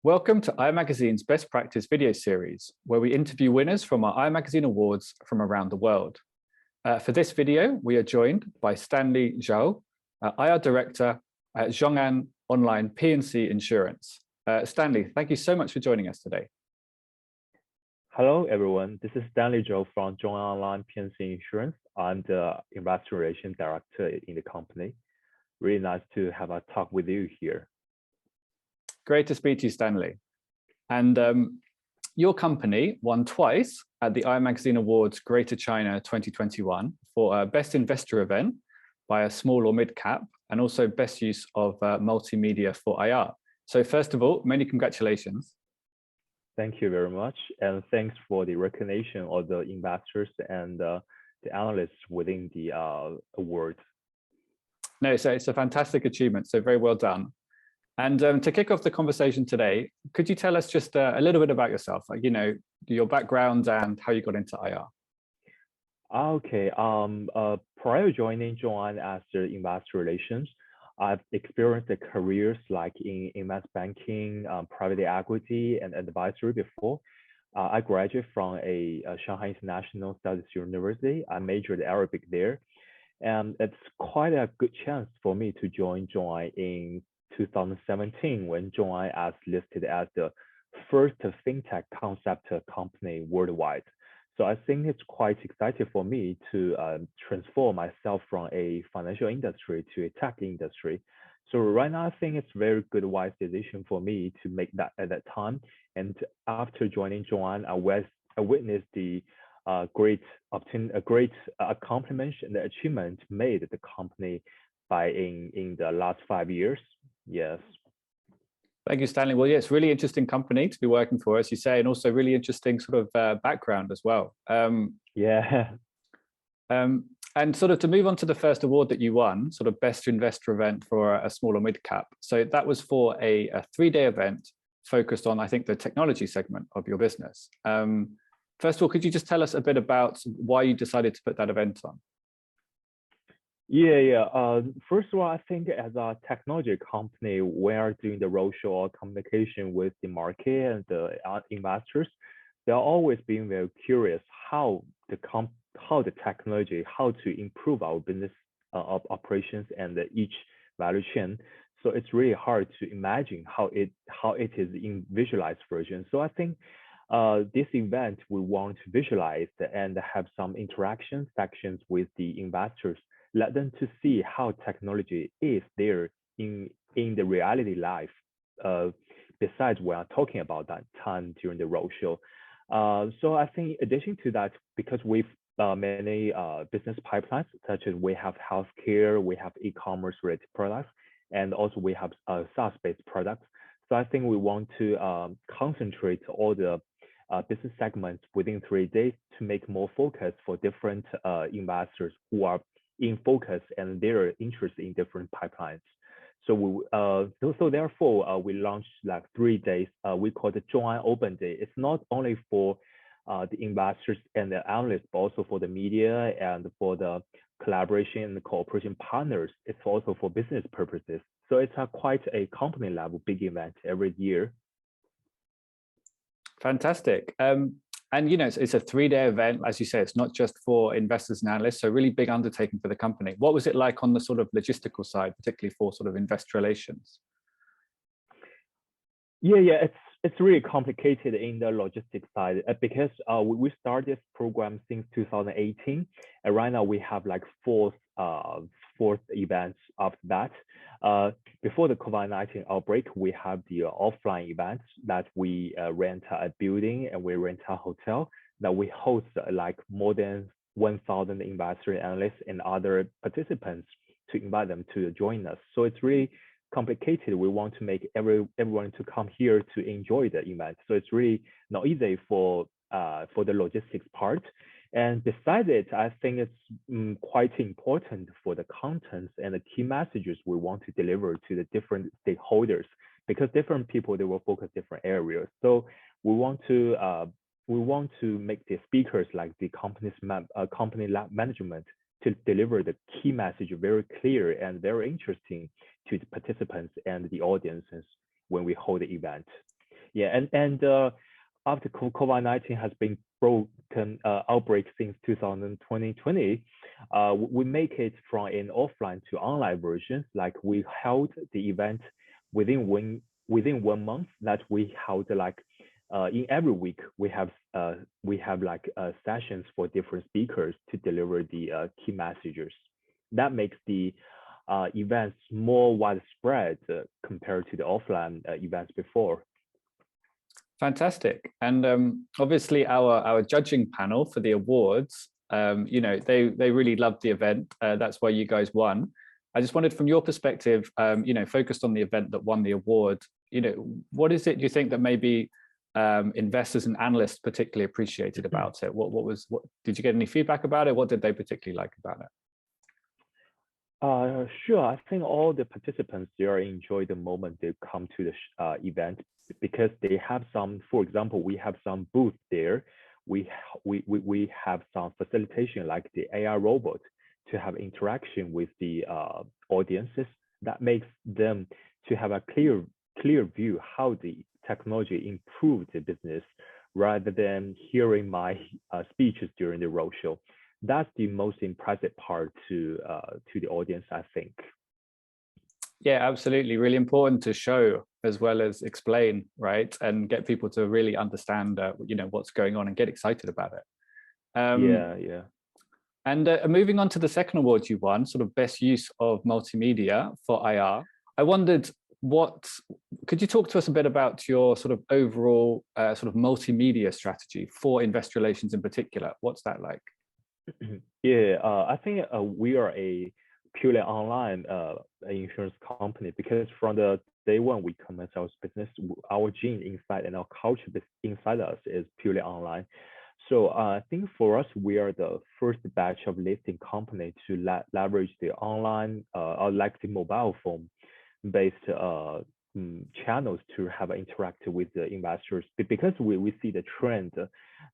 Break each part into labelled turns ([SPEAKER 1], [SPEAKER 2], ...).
[SPEAKER 1] Welcome to iMagazine's Best Practice video series, where we interview winners from our iMagazine Awards from around the world. For this video, we are joined by Stanley Zhou, IR Director at ZhongAn Online P&C Insurance. Stanley, thank you so much for joining us today.
[SPEAKER 2] Hello, everyone. This is Stanley Zhou from ZhongAn Online P&C Insurance. I'm the Investor Relations Director in the company. Really nice to have a talk with you here.
[SPEAKER 1] Great to speak to you, Stanley. And your company won twice at the iMagazine Awards Greater China 2021 for a Best Investor event by a small or mid cap, and also best use of multimedia for IR. So first of all, many congratulations.
[SPEAKER 2] Thank you very much. And thanks for the recognition of the investors and the analysts within the award.
[SPEAKER 1] No, so it's a fantastic achievement. So very well done. And to kick off the conversation today, could you tell us just a little bit about yourself, like, your background and how you got into IR?
[SPEAKER 2] Okay. Prior to joining ZhongAn as the investor relations, I've experienced the careers like in investment banking, private equity, and advisory before. I graduated from a Shanghai International Studies University. I majored Arabic there, and it's quite a good chance for me to join ZhongAn in 2017 when ZhongAn was listed as the first fintech concept company worldwide. So I think it's quite exciting for me to transform myself from a financial industry to a tech industry. So right now, I think it's a very good, wise decision for me to make that at that time. And after joining ZhongAn, I witnessed the great accomplishment and the achievement made at the company in the last 5 years. Yes.
[SPEAKER 1] Thank you, Stanley. Well, yeah, it's a really interesting company to be working for, as you say, and also really interesting sort of background as well.
[SPEAKER 2] Yeah.
[SPEAKER 1] And sort of to move on to the first award that you won, sort of best investor event for a small or mid cap. So that was for a 3-day event focused on, I think, the technology segment of your business. First of all, could you just tell us a bit about why you decided to put that event on?
[SPEAKER 2] Yeah. First of all, I think as a technology company, we are doing the roadshow or communication with the market and the investors. They're always being very curious how the technology, how to improve our business operations and each value chain. So it's really hard to imagine how it is in visualized version. So I think this event we want to visualize and have some interaction sections with the investors. Let them to see how technology is there in the reality life. Besides, we are talking about that time during the roadshow. So I think, in addition to that, because we've many business pipelines, such as we have healthcare, we have e-commerce related products, and also we have SaaS-based products. So I think we want to concentrate all the business segments within 3 days to make more focus for different investors who are in focus and their interest in different pipelines. So therefore we launched like 3 days. We call it ZhongAn Open Day. It's not only for the investors and the analysts, but also for the media and for the collaboration and the cooperation partners. It's also for business purposes. So it's quite a company level big event every year.
[SPEAKER 1] Fantastic. And it's a 3-day event, as you say. It's not just for investors and analysts, so really big undertaking for the company. What was it like on the sort of logistical side, particularly for sort of investor relations?
[SPEAKER 2] Yeah, it's really complicated in the logistics side because we started this program since 2018, and right now we have like fourth events after that. Before the COVID-19 outbreak, we have the offline events that we rent a building and we rent a hotel that we host like more than 1,000 investor analysts and other participants to invite them to join us. So it's really complicated. We want to make everyone to come here to enjoy the event. So it's really not easy for the logistics part. And besides it, I think it's quite important for the contents and the key messages we want to deliver to the different stakeholders, because different people, they will focus different areas. So we want to make the speakers like the company management to deliver the key message very clear and very interesting to the participants and the audiences when we hold the event. Yeah, and after COVID-19 has been broken outbreak since 2020, we make it from an offline to online version. Like we held the event within 1 month. That we held like in every week we have like sessions for different speakers to deliver the key messages. That makes the events more widespread compared to the offline events before.
[SPEAKER 1] Fantastic. And obviously our judging panel for the awards, you know, they really loved the event. That's why you guys won. I just wondered from your perspective, you know, focused on the event that won the award, you know, what is it you think that maybe investors and analysts particularly appreciated about it? What did you get any feedback about it? What did they particularly like about it?
[SPEAKER 2] Sure. I think all the participants there enjoy the moment they come to the event because they have some, for example, we have some booths there. We have some facilitation like the AI robot to have interaction with the audiences. That makes them to have a clear view how the technology improved the business rather than hearing my speeches during the roadshow. That's the most impressive part to the audience, I think.
[SPEAKER 1] Yeah, absolutely. Really important to show as well as explain, right? And get people to really understand, you know, what's going on and get excited about it.
[SPEAKER 2] Yeah.
[SPEAKER 1] And moving on to the second award you won, sort of best use of multimedia for IR. I wondered could you talk to us a bit about your sort of overall sort of multimedia strategy for investor relations in particular? What's that like?
[SPEAKER 2] Yeah, I think we are a purely online insurance company because from the day one we commence our business, our gene inside and our culture inside us is purely online. So I think for us, we are the first batch of listing company to leverage the online, or like the mobile phone based channels to have interact with the investors because we see the trend.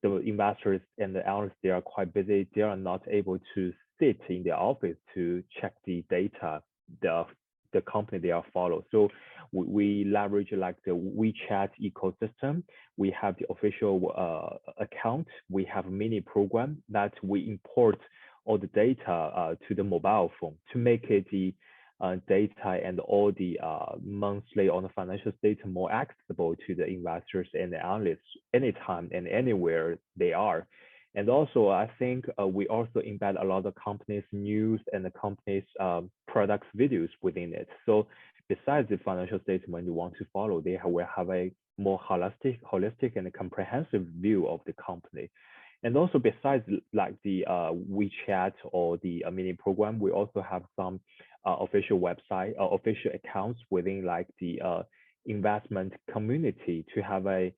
[SPEAKER 2] The investors and the analysts, they are quite busy. They are not able to sit in the office to check the data, the company they are follow. So we leverage like the WeChat ecosystem. We have the official account. We have a mini program that we import all the data to the mobile phone to make it the data and all the monthly on the financial data more accessible to the investors and the analysts anytime and anywhere they are. And also, I think we also embed a lot of companies' news and the companies' products videos within it. So besides the financial statement you want to follow, they will have a more holistic and a comprehensive view of the company. And also besides like the WeChat or the mini program, we also have some official website or official accounts within like the investment community to have a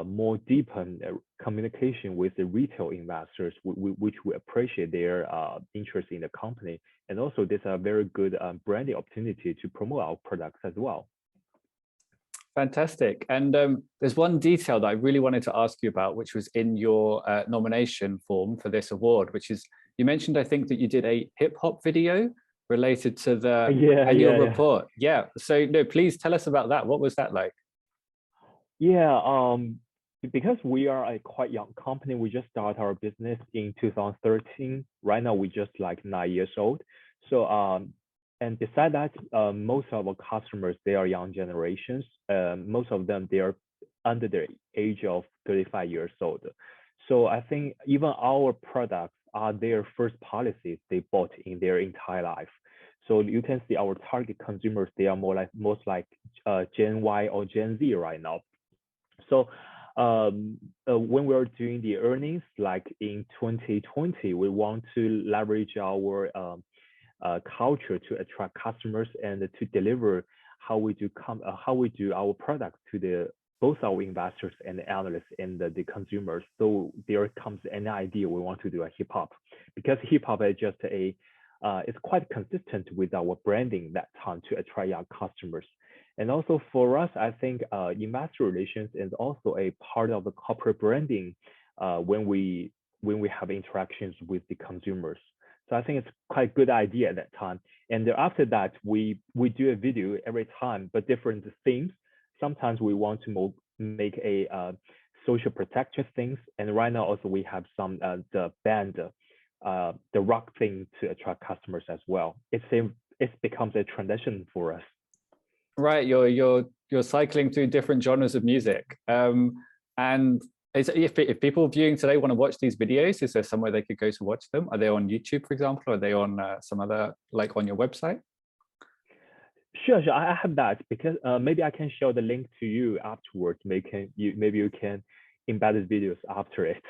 [SPEAKER 2] more deepened communication with the retail investors, which we appreciate their interest in the company. And also this is a very good branding opportunity to promote our products as well.
[SPEAKER 1] Fantastic. And there's one detail that I really wanted to ask you about, which was in your nomination form for this award, which is you mentioned, I think, that you did a hip hop video related to the annual report. Yeah. So no, please tell us about that. What was that like?
[SPEAKER 2] Yeah, because we are a quite young company, we just started our business in 2013. Right now, we just like 9 years old. So and besides that, most of our customers, they are young generations. Most of them, they are under the age of 35 years old. So I think even our products are their first policies they bought in their entire life. So you can see our target consumers, they are most like Gen Y or Gen Z right now. So when we are doing the earnings, like in 2020, we want to leverage our culture to attract customers and to deliver how we do our products to both our investors and the analysts and the consumers. So there comes an idea we want to do a hip hop because hip hop is just it's quite consistent with our branding that time to attract young customers. And also for us, I think investor relations is also a part of the corporate branding when we have interactions with the consumers. So I think it's quite a good idea at that time. And after that, we do a video every time, but different themes. Sometimes we want to make a social protection things. And right now also we have some the band, the rock thing to attract customers as well. It becomes a tradition for us.
[SPEAKER 1] Right, you're cycling through different genres of music, and if people viewing today want to watch these videos, is there somewhere they could go to watch them? Are they on YouTube, for example? Or are they on some other, like on your website?
[SPEAKER 2] Sure, I have that, because maybe I can show the link to you afterwards. Maybe you can embed the videos after it.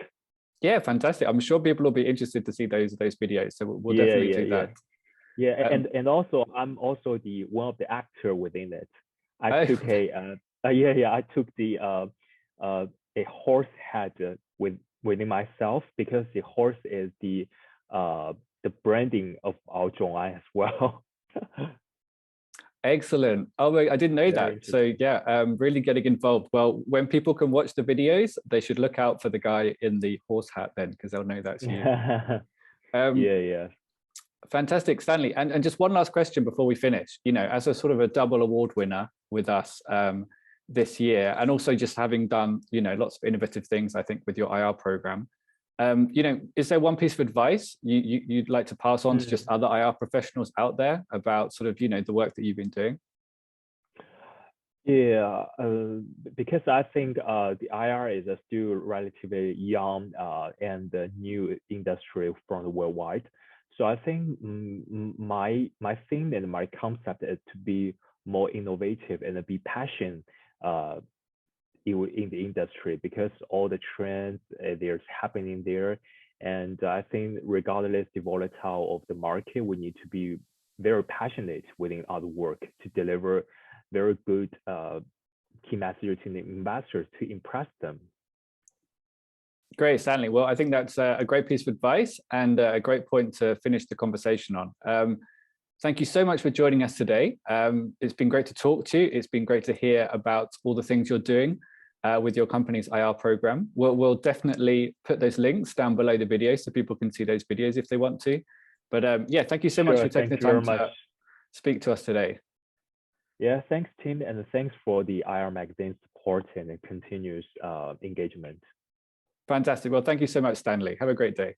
[SPEAKER 1] Yeah, fantastic. I'm sure people will be interested to see those videos. So we'll definitely do that.
[SPEAKER 2] Yeah, and also I'm also the one of the actor within it. I took I took the a horse head within myself, because the horse is the branding of our ZhongAn as well.
[SPEAKER 1] Excellent. Oh, I didn't know that. So yeah, really getting involved. Well, when people can watch the videos, they should look out for the guy in the horse hat then, because they'll know that's you.
[SPEAKER 2] Yeah.
[SPEAKER 1] Fantastic, Stanley. And just one last question before we finish. You know, as a sort of a double award winner with us this year, and also just having done, you know, lots of innovative things, I think, with your IR program, you know, is there one piece of advice you'd like to pass on to just other IR professionals out there about sort of, you know, the work that you've been doing?
[SPEAKER 2] Yeah, because I think the IR is still relatively young and a new industry from the worldwide. So I think my thing and my concept is to be more innovative and be passionate in the industry, because all the trends there's happening there. And I think regardless the volatile of the market, we need to be very passionate within our work to deliver very good key messages to the investors to impress them.
[SPEAKER 1] Great, Stanley. Well, I think that's a great piece of advice and a great point to finish the conversation on. Thank you so much for joining us today. It's been great to talk to you. It's been great to hear about all the things you're doing with your company's IR program. We'll definitely put those links down below the video so people can see those videos if they want to. But yeah, thank you so much for taking the time to speak to us today.
[SPEAKER 2] Yeah, thanks, Tim, and thanks for the IR magazine support and continuous engagement.
[SPEAKER 1] Fantastic. Well, thank you so much, Stanley. Have a great day.